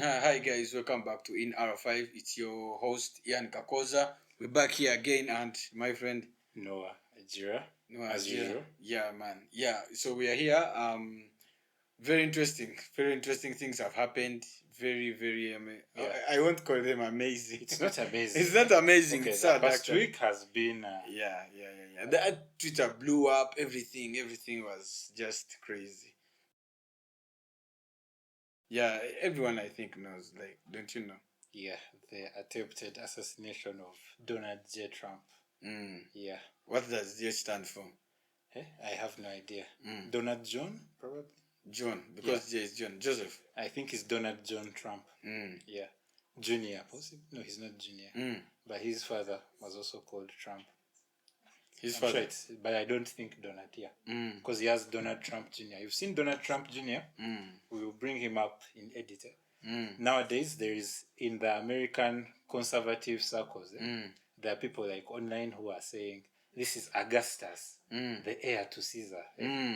Hi guys, welcome back to In R5. It's your host Ian Kakoza. We're back here again, and my friend Noah Ajira, Noah as Azia. usual. Yeah, man. Yeah, so we are here. Very interesting things have happened. Very Yeah. I won't call them amazing. It's not amazing. It's not amazing. Okay, It's the sad past actually. week has been. Yeah. That Twitter blew up. Everything was just crazy. Yeah, everyone I think knows. Like, don't you know? Yeah, the attempted assassination of Donald J. Trump. Mm. Yeah. What does J stand for? I have no idea. Donald John, probably? John, because J is John. Joseph. I think it's Donald John Trump. Yeah. Junior, possibly? No, he's not Junior. But his father was also called Trump. His I'm father. sure it's, but I don't think Donald, because he has Donald Trump Jr. You've seen Donald Trump Jr.? We will bring him up in editor. Nowadays, there is, in the American conservative circles, there are people like online who are saying, this is Augustus, the heir to Caesar.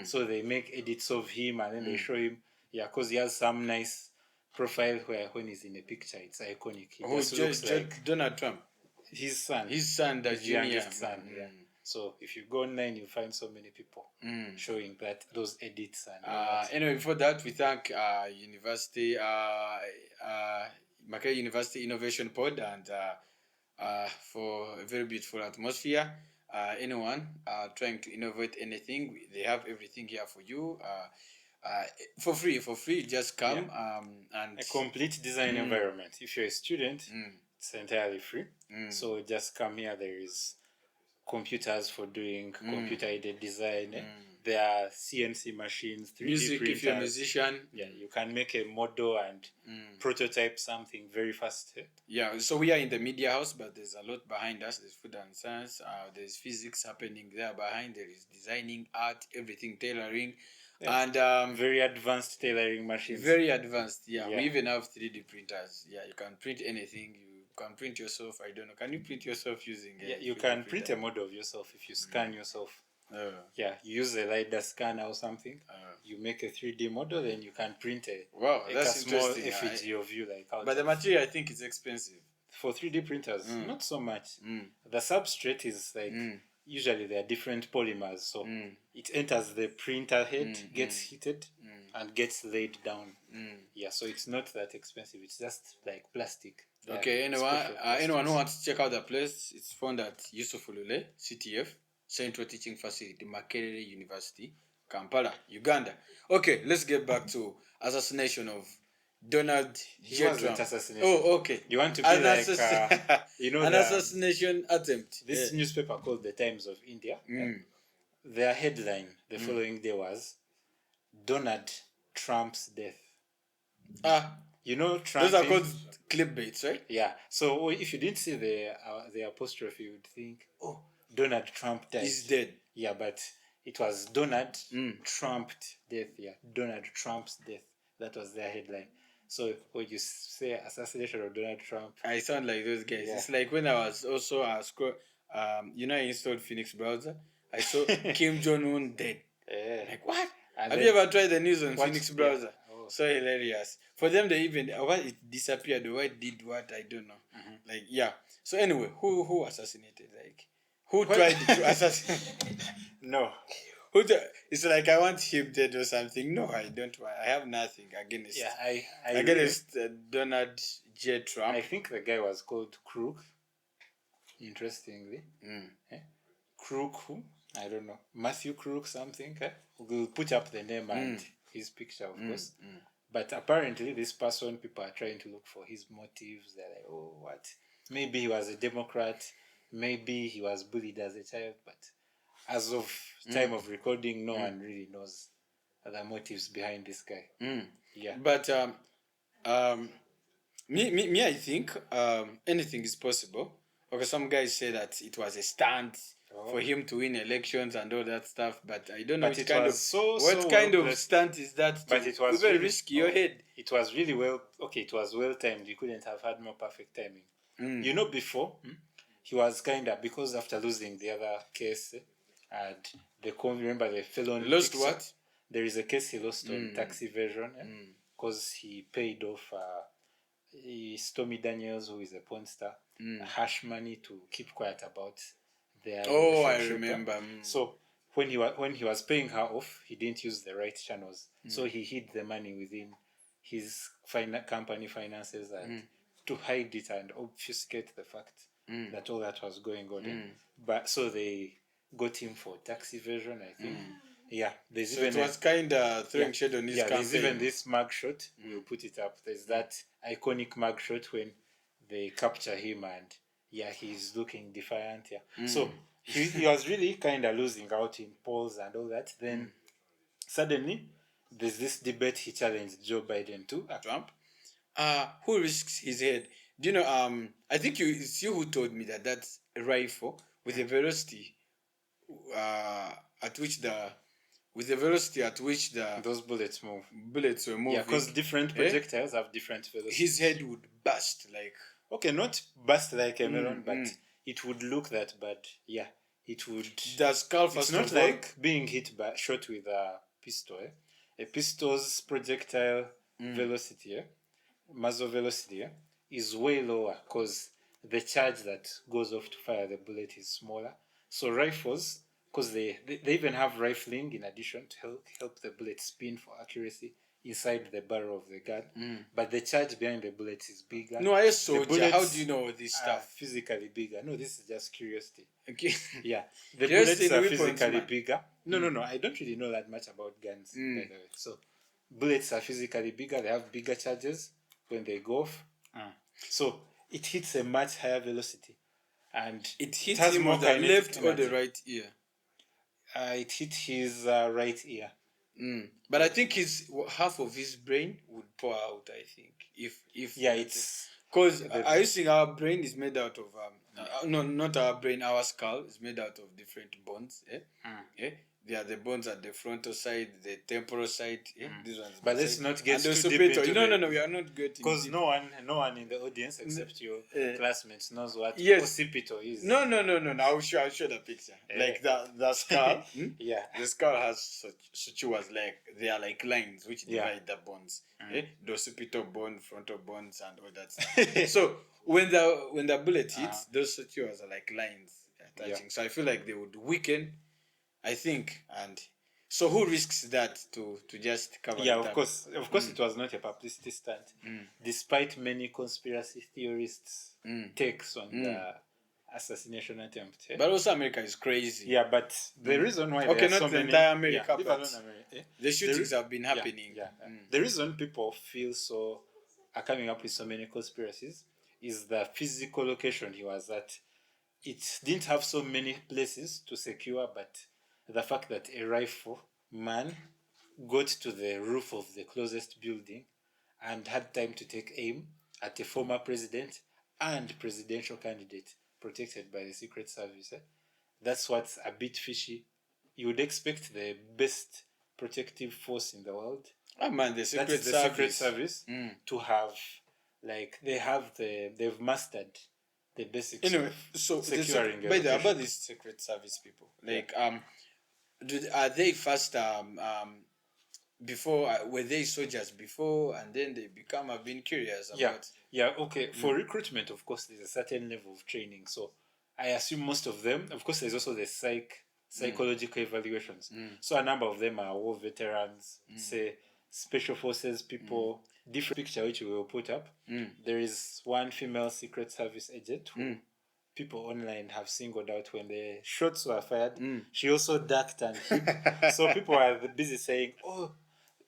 So they make edits of him and then they show him, because he has some nice profile where when he's in a picture, it's iconic. He just looks like Donald Trump. His son, the his youngest son. So if you go online, you find so many people showing that those edits and all that. Anyway, before that, we thank Makerere University Innovation Pod and for a very beautiful atmosphere. Anyone trying to innovate anything, they have everything here for you. For free, just come and a complete design environment. If you're a student, it's entirely free. So just come here. There is computers for doing computer-aided design. There are CNC machines, 3D music printers. If you're a musician. Yeah, you can make a model and prototype something very fast. Yeah, so we are in the media house, but there's a lot behind us. There's food and science. There's physics happening there behind. There is designing, art, everything, tailoring. And very advanced tailoring machines. Very advanced, yeah. We even have 3D printers. Yeah, you can print anything. You can print yourself. I don't know. Can you print yourself using you can print a model of yourself if you scan yourself. You use a LiDAR scanner or something. You make a 3D model, then you can print a that's small interesting. effigy of you. But the material, I think, is expensive. For 3D printers, not so much. The substrate is like, usually there are different polymers. So it enters the printer head, gets heated, and gets laid down. So it's not that expensive. It's just like plastic. Okay, anyone who wants to check out the place, it's found at Yusuf Ulule, CTF, Central Teaching Facility, Makerere University, Kampala, Uganda. Okay, let's get back to assassination of Donald J. Trump. Oh, okay. You want to be like, an assassination attempt. This newspaper called The Times of India, their headline the following day was, Donald Trump's death. Trump. Those are called clickbaits, right? Yeah. So if you didn't see the apostrophe, you would think, oh, Donald Trump died. He's dead. Yeah, but it was Donald Trump's death. Yeah, Donald Trump's death. That was their headline. So when you say assassination of Donald Trump, I sound like those guys. It's like when I was also I installed Phoenix browser. I saw Kim Jong-un dead. Like, what? Have you ever tried the news on Phoenix browser? So hilarious. For them, they even why it disappeared, why it did what, I don't know. So anyway, who assassinated? Like, who tried to assassinate? No. It's like I want him dead or something. No, I don't want. I have nothing against. Against Donald J. Trump. I think the guy was called Crook. Interestingly, Crook who? I don't know. Matthew Crook something. We'll put up the name and his picture, of course. But apparently, this person, people are trying to look for his motives. They're like, oh, what? Maybe he was a Democrat. Maybe he was bullied as a child. But as of time of recording, no one really knows the motives behind this guy. But me, I think anything is possible. Okay, some guys say that it was a stunt for him to win elections and all that stuff, but I don't know what kind of stunt is that. But it was very risky. Your head. It was really well. Okay, it was well timed. You couldn't have had more perfect timing. Before he was because after losing the other case, and remember the felon lost what? There is a case he lost on tax evasion because he paid off Stormy Daniels, who is a porn star, Hash Money to keep quiet about their I remember. So when he was paying her off, he didn't use the right channels. So he hid the money within his company finances and to hide it and obfuscate the fact that all that was going on. But so they got him for tax evasion, I think. Yeah, there's So even it was kind of throwing shade on his campaign. There's even this mugshot. We'll put it up. There's that iconic mugshot when they capture him and he's looking defiant. So he was really kind of losing out in polls and all that. Then suddenly there's this debate he challenged Joe Biden to. Trump. Who risks his head? Do you know? I think it's you who told me that that's a rifle with a velocity, at which those bullets move. Bullets were moving. Yeah, because different projectiles have different velocities. His head would burst like. Okay, not burst like a melon, but it would look that bad. Yeah, it would. The skull. It's not like being shot with a pistol. A pistol's projectile velocity, muzzle velocity, is way lower because the charge that goes off to fire the bullet is smaller. So rifles, because they even have rifling in addition to help the bullet spin for accuracy inside the barrel of the gun, but the charge behind the bullet is bigger. No, I saw. How do you know this stuff? Physically bigger. No, this is just curiosity. Okay. Yeah, the bullets are physically bigger. No. I don't really know that much about guns, by the way. So, bullets are physically bigger. They have bigger charges when they go off. So it hits a much higher velocity, and it hits him on the left or the right ear. It hit his right ear. But I think half of his brain would pour out. I think if it's because I think our brain is made out of no, not our brain. Our skull is made out of different bones. There are the bones at the frontal side, the temporal side. These ones. But let's not get too deep into No, we are not getting. Because no one in the audience except your classmates knows what occipital is. No. I'll show the picture. Like the skull. The skull has sutures like they are like lines which divide the bones. The occipital bone, frontal bones, and all that stuff. So when the bullet hits, those sutures are like lines attaching. So I feel like they would weaken. I think, and so who risks that to just cover? Yeah, of course, it was not a publicity stunt, despite many conspiracy theorists' takes on the assassination attempt. But also, America is crazy. Yeah, but the reason why there are so many entire America, but the shootings have been happening. The reason people feel so are coming up with so many conspiracies is the physical location he was at. It didn't have so many places to secure, but the fact that a rifle man got to the roof of the closest building and had time to take aim at a former president and presidential candidate protected by the Secret Service. That's what's a bit fishy. You would expect the best protective force in the world. Oh man, the Secret Service to have, like, they've mastered the basics. Anyway, so securing by the about these Secret Service people, like are they first before were they soldiers before and then they become? I've been curious about. Okay. For recruitment, of course, there's a certain level of training. So I assume most of them. Of course, there's also the psychological evaluations. So a number of them are war veterans, say special forces people. Different picture which we will put up. There is one female Secret Service agent who people online have singled out when the shots were fired. She also ducked and hid. So people are busy saying, "Oh,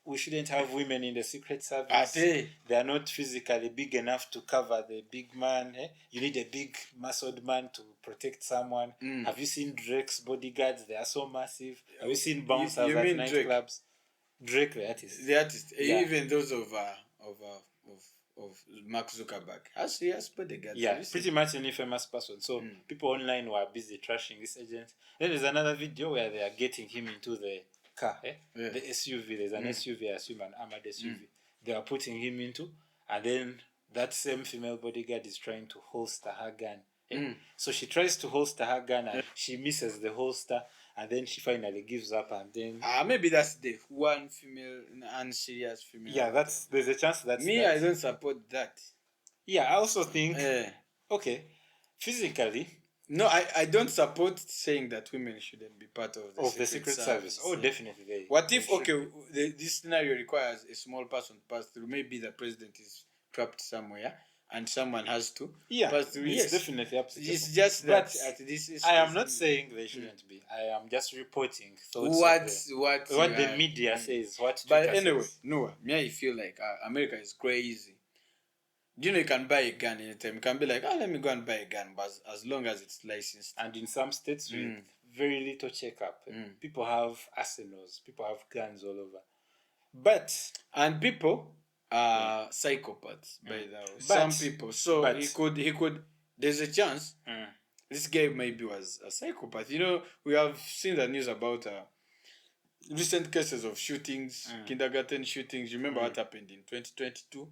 we shouldn't have women in the Secret Service. They are not physically big enough to cover the big man. You need a big, muscled man to protect someone. Have you seen Drake's bodyguards? They are so massive. Have you seen bouncers at nightclubs? Drake, the artist. The artist. Even those of Mark Zuckerberg. He has bodyguards. Yeah, pretty much any famous person. So people online were busy trashing this agent. Then there's another video where they are getting him into the car, the SUV. There's an SUV, I assume an armored SUV. They are putting him into, and then that same female bodyguard is trying to holster her gun. So she tries to holster her gun and she misses the holster, and then she finally gives up, and then maybe that's the one female unserious female. Yeah, there's a chance that I don't support that. Yeah, I also think, okay, physically. No, I don't support saying that women shouldn't be part of the Secret Service. Oh, definitely. What if, okay, this scenario requires a small person to pass through? Maybe the president is trapped somewhere and someone has to pass through. It's definitely applicable. It's just that I am not saying they shouldn't be. I am just reporting thoughts what the media says. What but Twitter anyway, says. no, me I feel like America is crazy. You know, you can buy a gun anytime. You can be like, let me go and buy a gun, but as long as it's licensed. And in some states with very little checkup, people have arsenals, people have guns all over. And people are psychopaths, by the way. Some people. So he could. There's a chance this guy maybe was a psychopath. You know, we have seen the news about recent cases of shootings, kindergarten shootings. You remember what happened in 2022?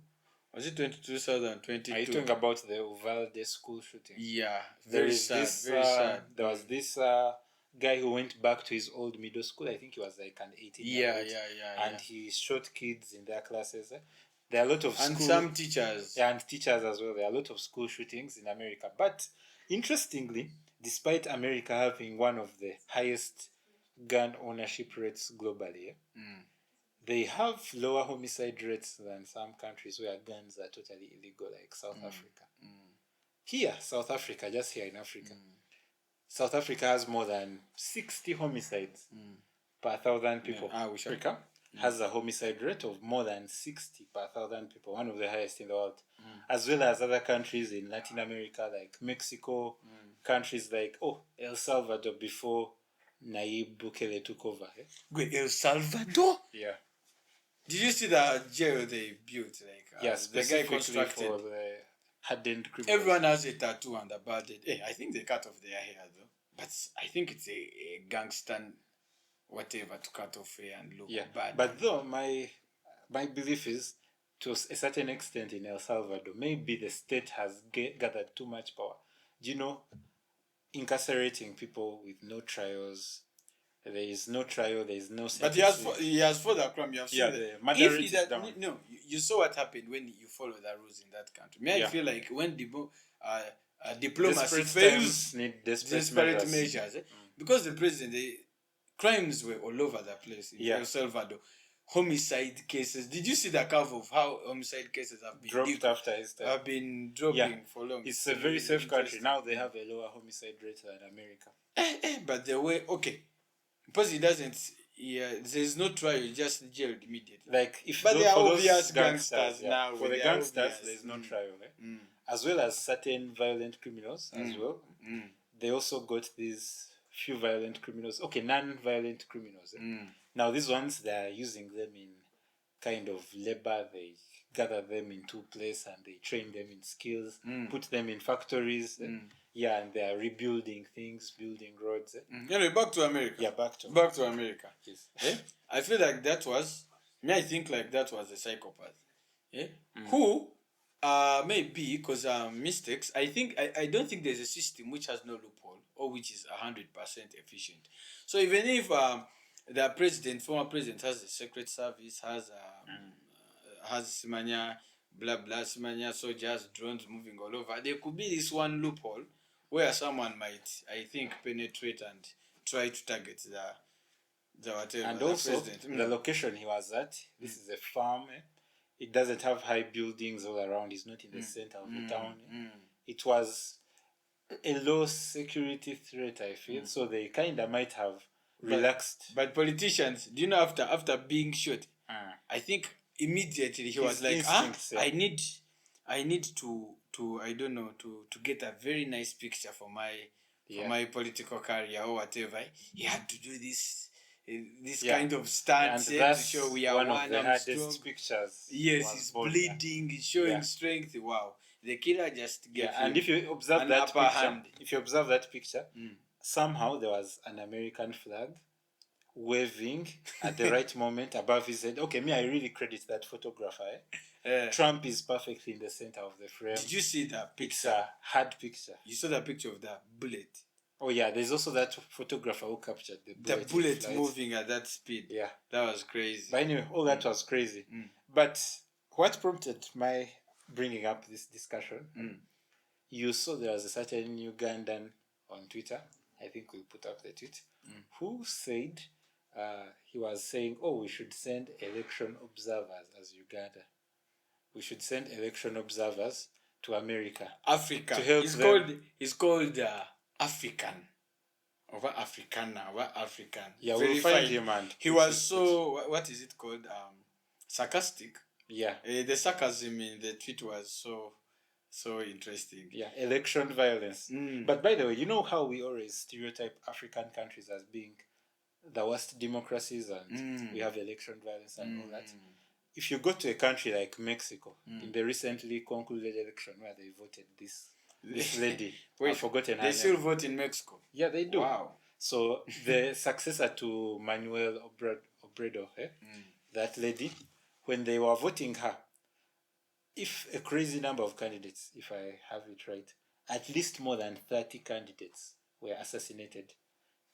Was it 2022? Are you talking about the Uvalde school shooting? Yeah, very sad. Very sad. There was this guy who went back to his old middle school. I think he was like an 18-year-old. And he shot kids in their classes. There are a lot of and some teachers. Yeah, and teachers as well. There are a lot of school shootings in America. But interestingly, despite America having one of the highest gun ownership rates globally, they have lower homicide rates than some countries where guns are totally illegal, like South Africa. Here, South Africa, just here in Africa, South Africa has more than 60 homicides per 1,000 people. Africa has a homicide rate of more than 60 per 1,000 people, one of the highest in the world, as well as other countries in Latin America like Mexico, countries like El Salvador before Nayib Bukele took over. Wait, El Salvador? Yeah. Did you see the jail they built? The guy constructed for the hardened criminals. Everyone has a tattoo on the body. Hey, I think they cut off their hair though. But I think it's a gangster whatever to cut off hair and look bad. But though my belief is, to a certain extent in El Salvador, maybe the state has gathered too much power. Do you know, incarcerating people with no trials. There is no trial. There is no sentencing. But he has followed the crime. You have seen the murder rate is down. No, you saw what happened when you follow the rules in that country. I feel like when diplomacy fails, need desperate measures. Because the president, the crimes were all over the place in El Salvador. Homicide cases. Did you see the curve of how homicide cases have been dropped after his time? Have been dropping for long. It's a very safe country. Now they have a lower homicide rate than America. But the way because he doesn't. There's no trial. Just jailed immediately. But they are obvious gangsters now. For the gangsters, there's no trial. As well as certain violent criminals as well. They also got these few violent criminals. Non-violent criminals. Now these ones, they are using them in kind of labor. They gather them into place and they train them in skills, put them in factories. And they are rebuilding things, building roads. Anyway, back to America. Yeah, back to America. Yes. I feel like that was a psychopath. Who maybe because mistakes. I don't think there's a system which has no loophole or which is 100% efficient. So even if the former president has the Secret Service, has Simanya, blah blah, Simanya soldiers, drones moving all over, there could be this one loophole where someone might, I think, penetrate and try to target the whatever. And also the location he was at. This is a farm. It doesn't have high buildings all around. It's not in the center of the town. It was a low security threat, I feel. So they kind of might have relaxed. But politicians, do you know, after being shot, I think immediately he was like, I need to I don't know, to get a very nice picture for my political career or whatever. He had to do this kind of stance to show we are one of the hardest pictures. Yes, he's bleeding, he's showing strength. Wow. The killer just gave him and if you observe that picture, somehow there was an American flag waving at the right moment above his head. Okay, I really credit that photographer. Trump is perfectly in the center of the frame. Did you see that picture? It's a hard picture. You saw the picture of that bullet? Oh yeah, there's also that photographer who captured the bullet moving at that speed. Yeah. That was crazy. But anyway, all that was crazy. But what prompted my bringing up this discussion, you saw there was a certain Ugandan on Twitter, I think we'll put up the tweet, who said, he was saying, oh, we should send election observers as Uganda. We should send election observers to America. Africa. To help it's called African. Over African. Yeah, we'll find him, and he was so, what is it called? Sarcastic. Yeah. The sarcasm in the tweet was so interesting. Yeah, election violence. But by the way, you know how we always stereotype African countries as being the worst democracies, and we have election violence and all that. If you go to a country like Mexico, in the recently concluded election where they voted this lady, I've forgotten her name. They still vote in Mexico? Yeah, they do. Wow. So the successor to Manuel Obrador, that lady, when they were voting her, if a crazy number of candidates, if I have it right, at least more than 30 candidates were assassinated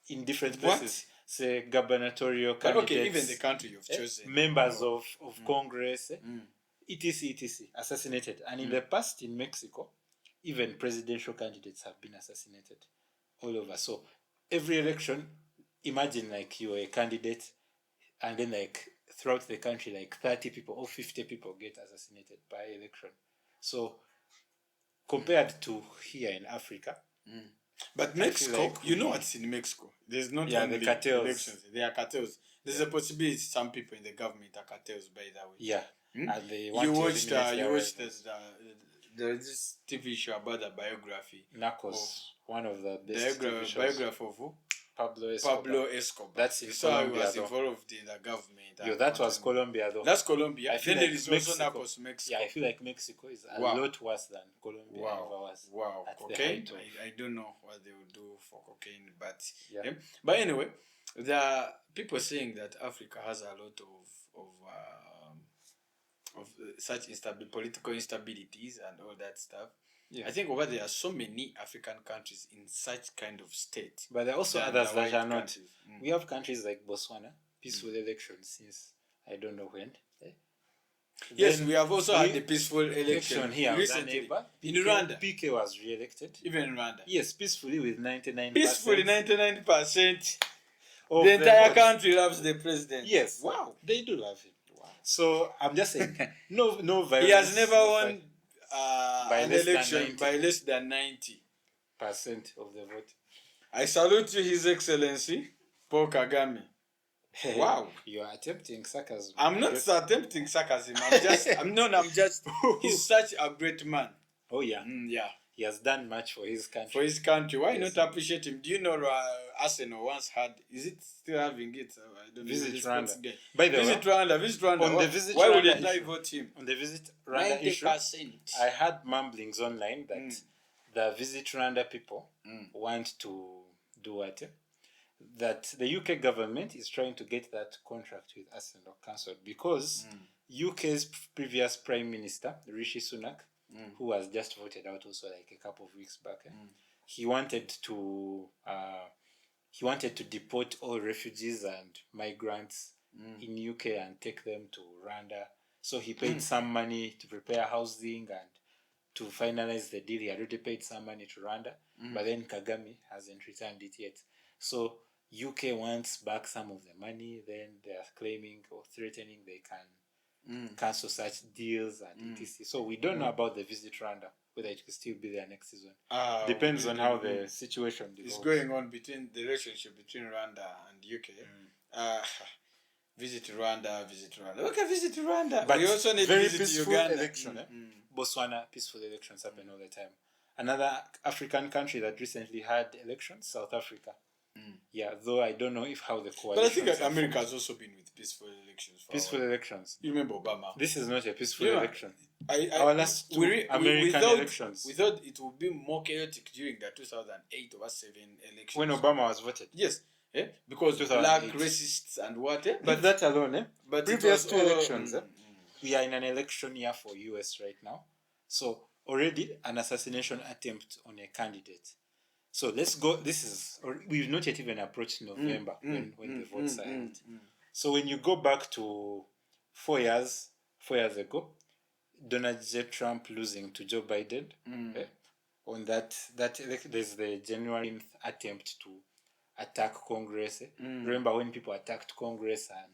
in different places. Say gubernatorial candidates. Okay, even the country you've chosen. Members of Congress, etc., assassinated. And in the past in Mexico, even presidential candidates have been assassinated all over. So every election, imagine like you're a candidate and then like throughout the country, like 30 people or 50 people get assassinated by election. So compared to here in Africa. But Mexico, you know what's in Mexico? There's not only the cartels. Elections. There are cartels. There's a possibility some people in the government are cartels, by the way. Yeah. And they want you watched this TV show about the biography. Narcos, one of the best TV shows. Biography of who? Pablo Escobar. That's in Colombia. He was though. Involved in the government. Yo, that was Colombia though. That's Colombia. I feel then like there is also Narcos Mexico. Yeah, I feel like Mexico is a lot worse than Colombia ever was. Wow. Cocaine. I don't know what they will do for cocaine, but yeah. But anyway, there are people saying that Africa has a lot of such political instabilities and all that stuff. Yeah. I think over there are so many African countries in such kind of state. But there are also others that are not. We have countries like Botswana, peaceful elections since I don't know when. Yes, we have also had the peaceful election here recently. In Rwanda. PK was re-elected. Even in Rwanda. Yes, peacefully with 99%. Peacefully 99%. The entire country loves the president. Yes. Wow. They do love him. Wow. So I'm just saying, no violence. He has never won an election by less than 90% of the vote. I salute you, His Excellency, Paul Kagame. Wow. You are attempting sarcasm. I'm not attempting sarcasm. He's such a great man. Oh, yeah. Yeah. He has done much for his country. For his country. Why not appreciate him? Do you know Arsenal once had, is it still having it? I don't know. Visit Rwanda. By the way, Visit Rwanda. On the Visit why Rwanda would I vote him? On the Visit Rwanda 90%. Issue, I had mumblings online that the Visit Rwanda people want to do what? That the UK government is trying to get that contract with Arsenal cancelled because UK's previous Prime Minister, Rishi Sunak, who was just voted out also like a couple of weeks back, he wanted to deport all refugees and migrants in UK and take them to Rwanda. So he paid some money to prepare housing and to finalize the deal. He had already paid some money to Rwanda, but then Kagame hasn't returned it yet. So UK wants back some of the money, then they are claiming or threatening they can cancel such deals and etc. So we don't know about the Visit Rwanda, whether it will still be there next season. Depends on how the situation develops. It's going on between the relationship between Rwanda and UK. Visit Rwanda. Okay, visit Rwanda. But we also need very to visit peaceful Uganda. Election, Botswana, peaceful elections happen all the time. Another African country that recently had elections, South Africa. Yeah, though I don't know how the coalition. But I think America has also been with peaceful elections. Elections. You remember Obama? This is not a peaceful election. Our last two American elections. We thought it would be more chaotic during the 2008 or 2007 elections. When Obama was voted. Yes. Because black racists and what. But that alone, But previous two elections, we are in an election year for US right now. So already an assassination attempt on a candidate. So let's go. We've not yet even approached November when the votes are held. So when you go back to 4 years ago, Donald J. Trump losing to Joe Biden. On that there's the January attempt to attack Congress. Remember when people attacked Congress and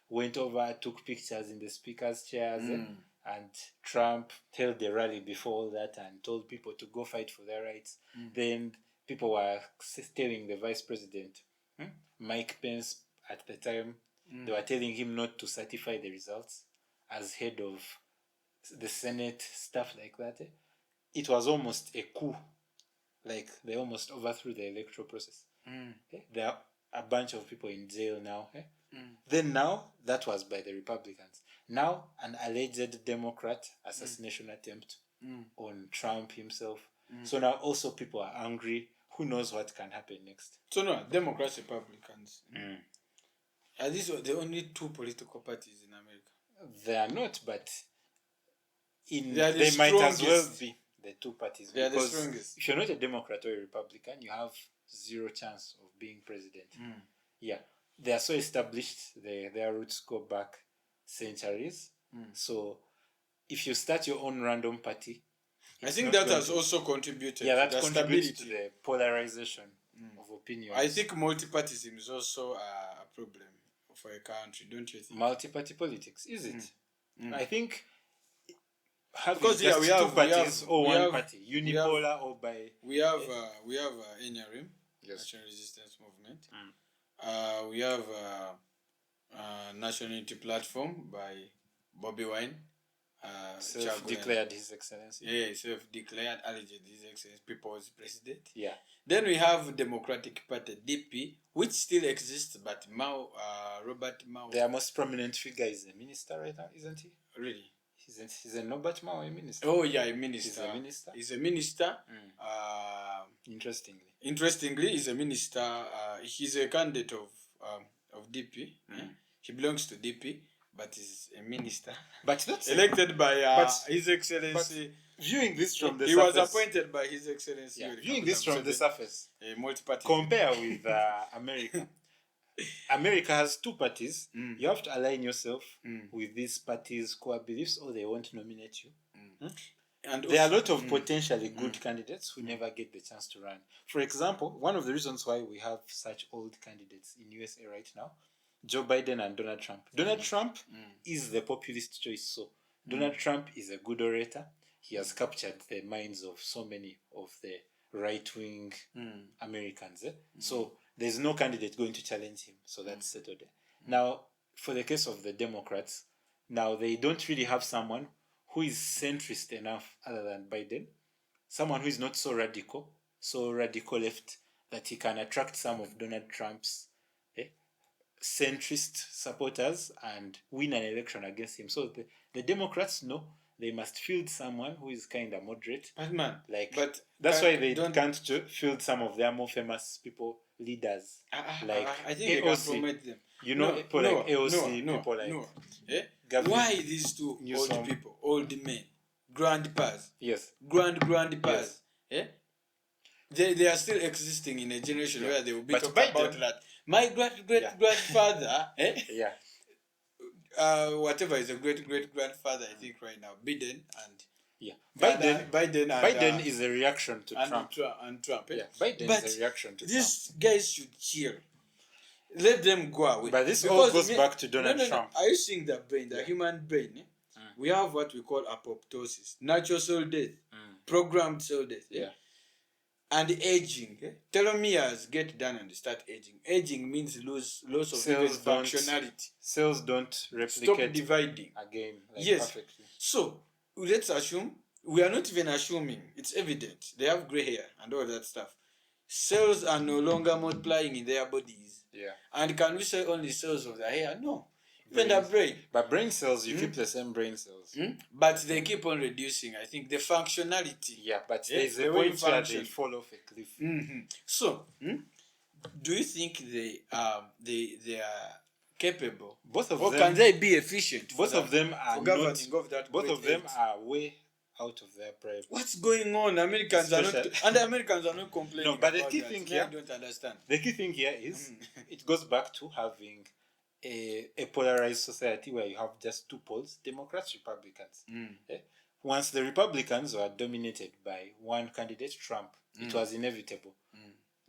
went over, took pictures in the speaker's chairs, and Trump held the rally before all that and told people to go fight for their rights. Then people were telling the vice president, Mike Pence at the time, they were telling him not to certify the results as head of the Senate, stuff like that. It was almost a coup. Like, they almost overthrew the electoral process. There are a bunch of people in jail now. Then now, that was by the Republicans. Now, an alleged Democrat assassination attempt on Trump himself. So now also people are angry. Who knows what can happen next? So no, Democrats, Republicans. Are these the only two political parties in America? They are not, but they might as well be the two parties. They are the strongest. If you're not a Democrat or a Republican, you have zero chance of being president. Yeah. They are so established, their roots go back centuries. So if you start your own random party, I think that has also contributed. Yeah, that contributes to the polarization of opinions. I think multipartyism is also a problem for a country, don't you think? Multi-party politics, is it? I think having because just two parties or one party, unipolar or by... We have NRM, National Resistance Movement. We have National Unity Platform by Bobby Wine. Self-declared His Excellency. Yeah, self-declared, alleged His Excellency, People's President. Yeah. Then we have Democratic Party, DP, which still exists, but Robert Mao. Their most prominent figure is a minister right now, isn't he? Really? Isn't Robert Mao a minister? Oh, yeah, a minister. He's a minister? He's a minister. Interestingly, he's a minister. He's a candidate of DP. He belongs to DP. But he's a minister. But that's elected by His Excellency. Viewing this from the surface, he was appointed by His Excellency. Yeah, viewing this from the surface, multi-party. Compare with America. America has two parties. You have to align yourself with these parties' core beliefs, or they won't nominate you. And there are a lot of potentially good candidates who never get the chance to run. For example, one of the reasons why we have such old candidates in USA right now, Joe Biden and Donald Trump. Donald Trump is the populist choice. So Donald Trump is a good orator. He has captured the minds of so many of the right-wing Americans. So there's no candidate going to challenge him. So that's settled. Now, for the case of the Democrats, now they don't really have someone who is centrist enough other than Biden. Someone who is not so radical left that he can attract some of Donald Trump's centrist supporters and win an election against him. So the Democrats know they must field someone who is kind of moderate. But that's why they can't field some of their more famous people, leaders. I think they can promote them. You know, people like AOC, people like... Why these two old people, old men, grandpas? Yes. Grandpas. Yes. They are still existing in a generation where they will be talking about that. My great-great-grandfather, whatever is a great-great-grandfather, I think right now, Biden and Biden is a reaction to Trump. Biden is a reaction to Trump. These guys should chill. Let them go away. But this all goes back to Donald Trump. Are you seeing the brain, the human brain? We have what we call apoptosis, natural cell death, programmed cell death. And aging. Telomeres get done and start aging. Aging means loss of functionality. Cells don't replicate. Stop dividing. Again. Perfectly. So, let's assume, we are not even assuming, it's evident. They have gray hair and all that stuff. Cells are no longer multiplying in their bodies. And can we say only cells of the hair? No. Even the brain. But brain cells, you keep the same brain cells. But they keep on reducing, I think, the functionality. Yeah, but there's a point where they fall off a cliff. So, do you think they are capable? Both of or them, can they be efficient? Both of them are not. Both of them are way out of their prime. What's going on? Americans are not, and the Americans are not complaining. No, but the key thing here, I don't understand. The key thing here is it goes back to having a polarized society where you have just two poles, Democrats, Republicans. Once the Republicans were dominated by one candidate, Trump, it was inevitable.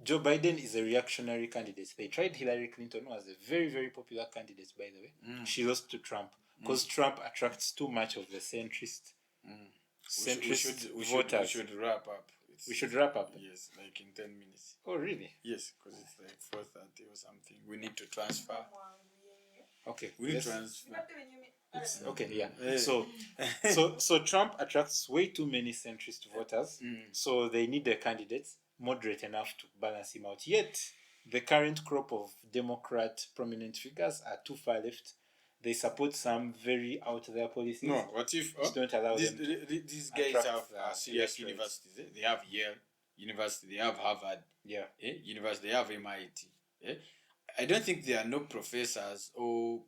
Joe Biden is a reactionary candidate. They tried Hillary Clinton, who was a very, very popular candidate, by the way. She lost to Trump because Trump attracts too much of the centrist voters. We should wrap up. We should wrap up. Yes, like in 10 minutes. Oh, really? Yes, because it's like 4:30 or something. We need to transfer. Okay. We need to transfer. Okay, yeah. So Trump attracts way too many centrist voters. So they need a candidate moderate enough to balance him out. Yet the current crop of Democrat prominent figures are too far left. They support some very out there policies. No, what if don't allow them these guys have serious universities? They have Yale University, they have Harvard, University, they have MIT. I don't think there are no professors or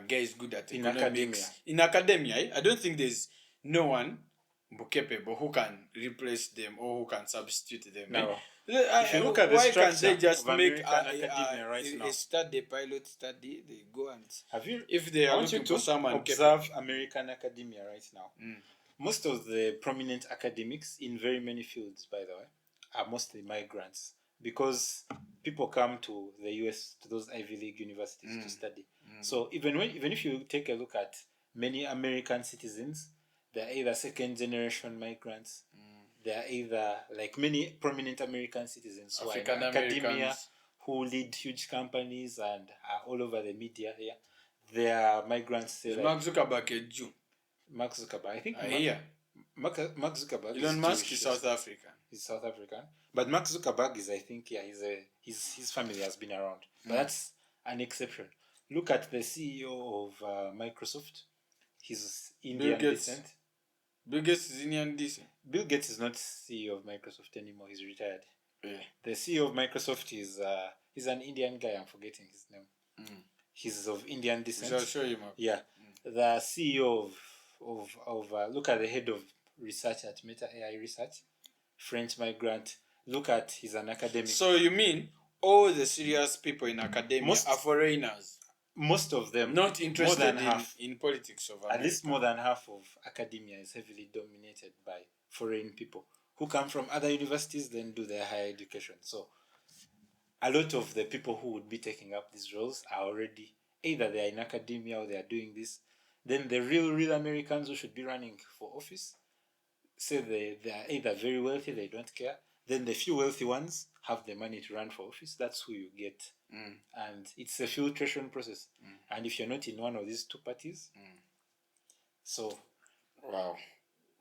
guys good at economics in academia. I don't think there's no one capable who can replace them or who can substitute them. No. If you look at the structure, can't they just make academia right now? A study, pilot study? They go and if they are looking for someone observe American academia right now. Most of the prominent academics in very many fields, by the way, are mostly migrants because people come to the US, to those Ivy League universities to study. So even if you take a look at many American citizens, they're either second generation migrants. They're either like many prominent American citizens who are in academia, who lead huge companies and are all over the media here. They are migrants. Mark Zuckerberg a Jew? Mark Zuckerberg, I think. Mark Zuckerberg. Elon Musk is South African. He's South African, but Mark Zuckerberg is, I think, his family has been around, but that's an exception. Look at the CEO of Microsoft. He's Indian descent. Bill Gates is Indian descent. Bill Gates is not CEO of Microsoft anymore. He's retired. The CEO of Microsoft is an Indian guy. I'm forgetting his name. He's of Indian descent. I'll show you, Mark. Yeah, the CEO of look at the head of research at Meta AI Research, French migrant. Look at he's an academic. So you mean all the serious people in academia are foreigners? Most of them not interested in politics of America. At least more than half of academia is heavily dominated by foreign people who come from other universities, then do their higher education. So a lot of the people who would be taking up these roles are already either they are in academia or they are doing this. Then the real Americans who should be running for office say they are either very wealthy, they don't care. Then the few wealthy ones have the money to run for office. That's who you get. And it's a filtration process. And if you're not in one of these two parties, so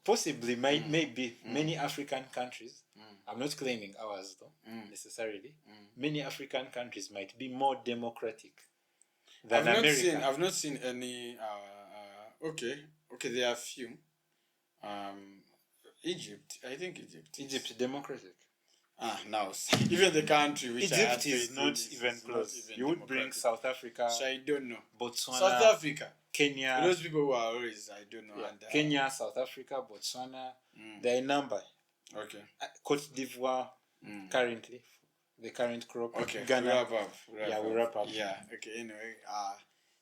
possibly maybe many African countries, I'm not claiming ours though, necessarily, many African countries might be more democratic than America. I've not seen any, okay, there are a few. Egypt, I think Egypt democratic. Now even the country which Egypt is not even close. You would bring South Africa. So I don't know. Botswana. South Africa. Kenya. Those people who are always, I don't know. Yeah. And, Kenya, South Africa, Botswana. There are a number. Okay. Cote d'Ivoire currently. The current crop. Okay. Ghana. We'll wrap up. Yeah. Okay. Anyway,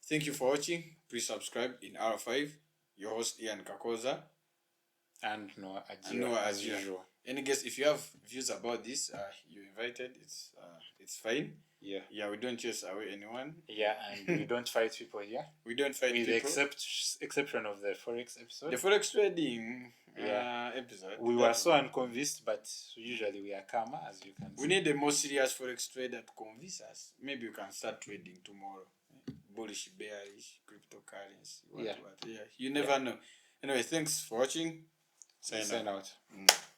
thank you for watching. Please subscribe in R5. Your host Ian Kakoza. And Noah Ajira, as usual. Any guess, if you have views about this, you're invited. It's fine. Yeah, we don't chase away anyone. Yeah, and we don't fight people here. We don't fight people. With the exception of the Forex episode. The Forex trading episode. We were so unconvinced, but usually we are calmer, as you can see. We need a more serious Forex trader to convince us. Maybe we can start trading tomorrow. Bullish, bearish, cryptocurrency. What. Yeah, you never know. Anyway, thanks for watching. Sign out.